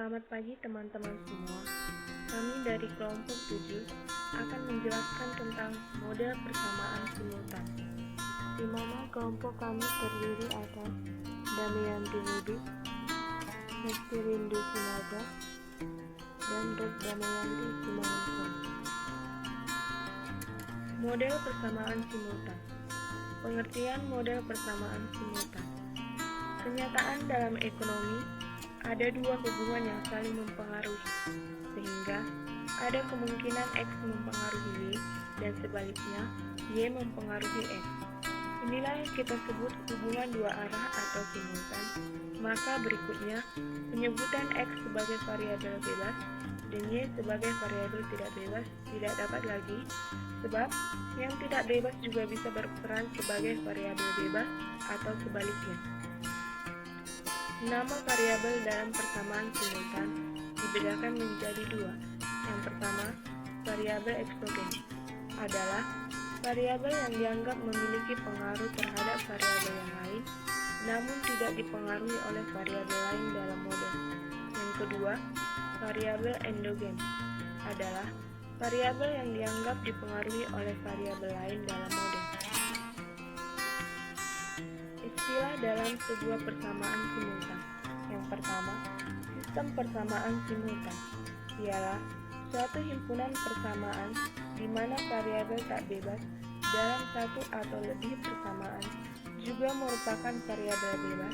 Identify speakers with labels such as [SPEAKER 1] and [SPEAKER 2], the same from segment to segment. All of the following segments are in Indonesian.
[SPEAKER 1] Selamat pagi teman-teman semua. Kami dari kelompok 7 akan menjelaskan tentang model persamaan simultan, di mana kelompok kami terdiri atas Damayanti Lubis, Hesti Rindu Sinaga, dan Damayanti Simangun. Model persamaan simultan. Pengertian model persamaan simultan. Kenyataan dalam ekonomi, ada dua hubungan yang saling mempengaruhi, sehingga ada kemungkinan X mempengaruhi Y dan sebaliknya Y mempengaruhi X. Inilah yang kita sebut hubungan dua arah atau simultan. Maka berikutnya, penyebutan X sebagai variabel bebas dan Y sebagai variabel tidak bebas tidak dapat lagi, sebab yang tidak bebas juga bisa berperan sebagai variabel bebas atau sebaliknya. Nama variabel dalam persamaan simultan dibedakan menjadi dua. Yang pertama, variabel eksogen adalah variabel yang dianggap memiliki pengaruh terhadap variabel yang lain, namun tidak dipengaruhi oleh variabel lain dalam model. Yang kedua, variabel endogen adalah variabel yang dianggap dipengaruhi oleh variabel lain dalam model. Istilah dalam sebuah persamaan simultan. Yang pertama, sistem persamaan simultan ialah suatu himpunan persamaan di mana variabel tak bebas dalam satu atau lebih persamaan juga merupakan variabel bebas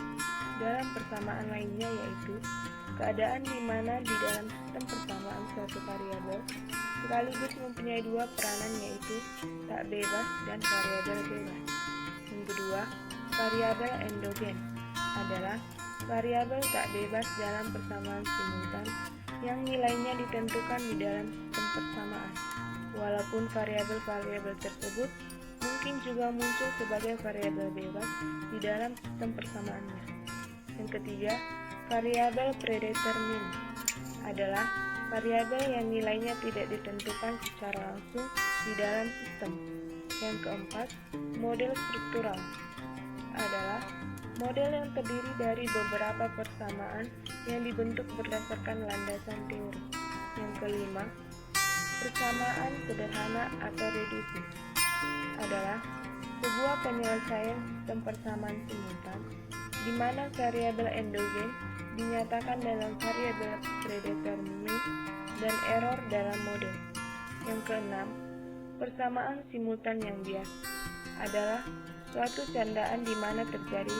[SPEAKER 1] dalam persamaan lainnya, yaitu keadaan di mana di dalam sistem persamaan suatu variabel sekaligus mempunyai dua peranan, yaitu tak bebas dan variabel bebas. Yang kedua, variabel endogen adalah variabel tak bebas dalam persamaan simultan yang nilainya ditentukan di dalam sistem persamaan, walaupun variabel-variabel tersebut mungkin juga muncul sebagai variabel bebas di dalam sistem persamaannya. Yang ketiga, variabel predetermin adalah variabel yang nilainya tidak ditentukan secara langsung di dalam sistem. Yang keempat, model struktural adalah model yang terdiri dari beberapa persamaan yang dibentuk berdasarkan landasan teori. Yang kelima, persamaan sederhana atau reduksi adalah sebuah penyelesaian sistem persamaan simultan di mana variabel endogen dinyatakan dalam variabel predeterminis dan error dalam model. Yang keenam, persamaan simultan yang bias adalah suatu candaan di mana terjadi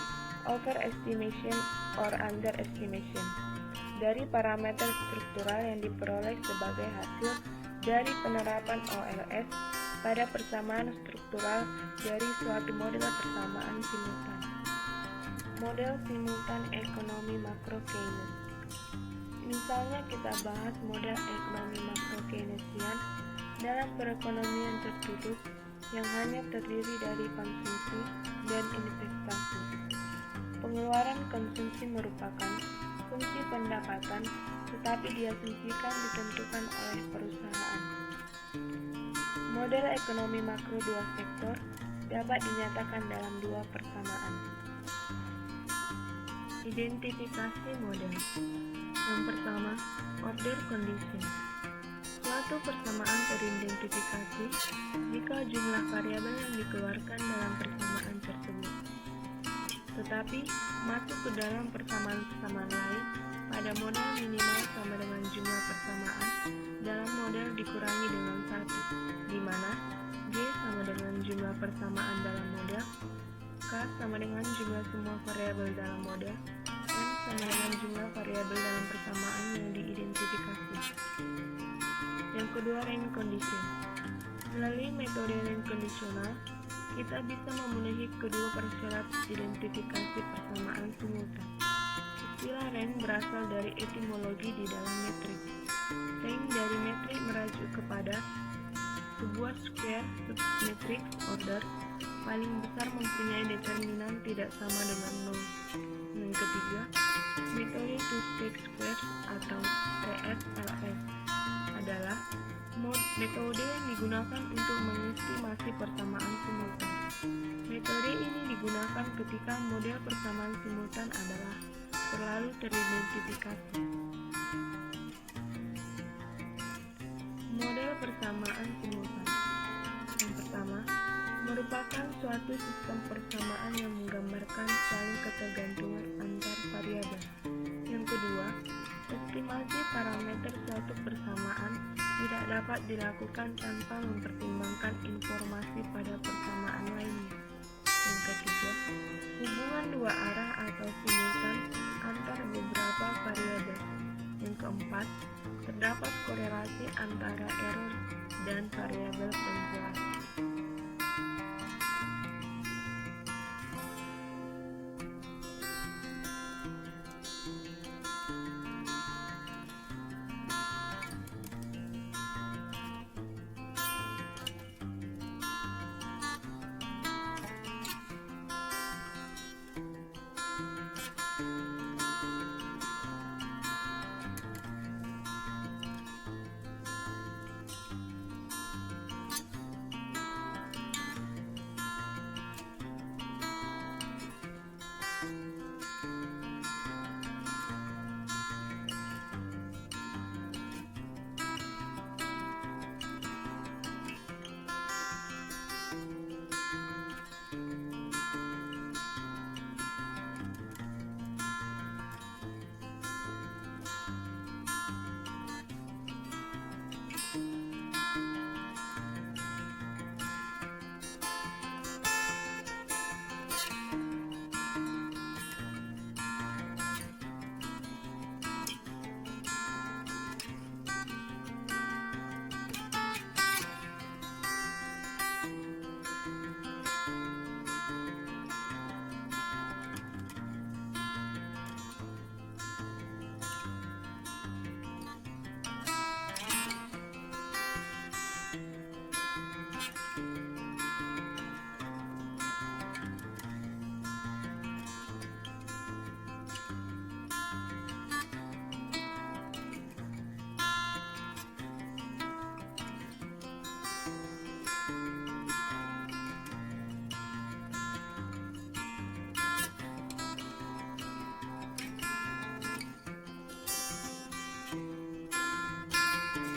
[SPEAKER 1] overestimation or underestimation dari parameter struktural yang diperoleh sebagai hasil dari penerapan OLS pada persamaan struktural dari suatu model persamaan simultan. Model simultan ekonomi makro Keynes. Misalnya kita bahas model ekonomi makro Keynesian dalam perekonomian tertutup yang hanya terdiri dari konsumsi dan investasi. Pengeluaran konsumsi merupakan fungsi pendapatan, tetapi diasumsikan ditentukan oleh perusahaan. Model ekonomi makro dua sektor dapat dinyatakan dalam dua persamaan. Identifikasi model. Yang pertama, order condition. Suatu persamaan teridentifikasi jika jumlah variabel yang dikeluarkan dalam persamaan tersebut, tetapi masuk ke dalam persamaan-persamaan lain pada model minimal sama dengan jumlah persamaan dalam model dikurangi dengan 1, di mana G sama dengan jumlah persamaan dalam model, K sama dengan jumlah semua variabel dalam model, M sama dengan jumlah variabel dalam persamaan yang diidentifikasi. Yang kedua, range condition. Melalui metode range kondisional, kita bisa memenuhi kedua persyarat identifikasi persamaan simultan. Istilah range berasal dari etimologi di dalam metrik. Range dari metrik merujuk kepada sebuah square submatrix order paling besar mempunyai determinan tidak sama dengan 0. Yang ketiga, metode two-stage square atau TSLS adalah metode yang digunakan untuk mengestimasi persamaan simultan. Metode ini digunakan ketika model persamaan simultan adalah terlalu teridentifikasi. suatu sistem persamaan yang menggambarkan saling ketergantungan antar variabel. Yang kedua, estimasi parameter suatu persamaan tidak dapat dilakukan tanpa mempertimbangkan informasi pada persamaan lainnya. Yang ketiga, hubungan dua arah atau simultan antar beberapa variabel. Yang keempat, terdapat korelasi antara error dan variabel penjelas.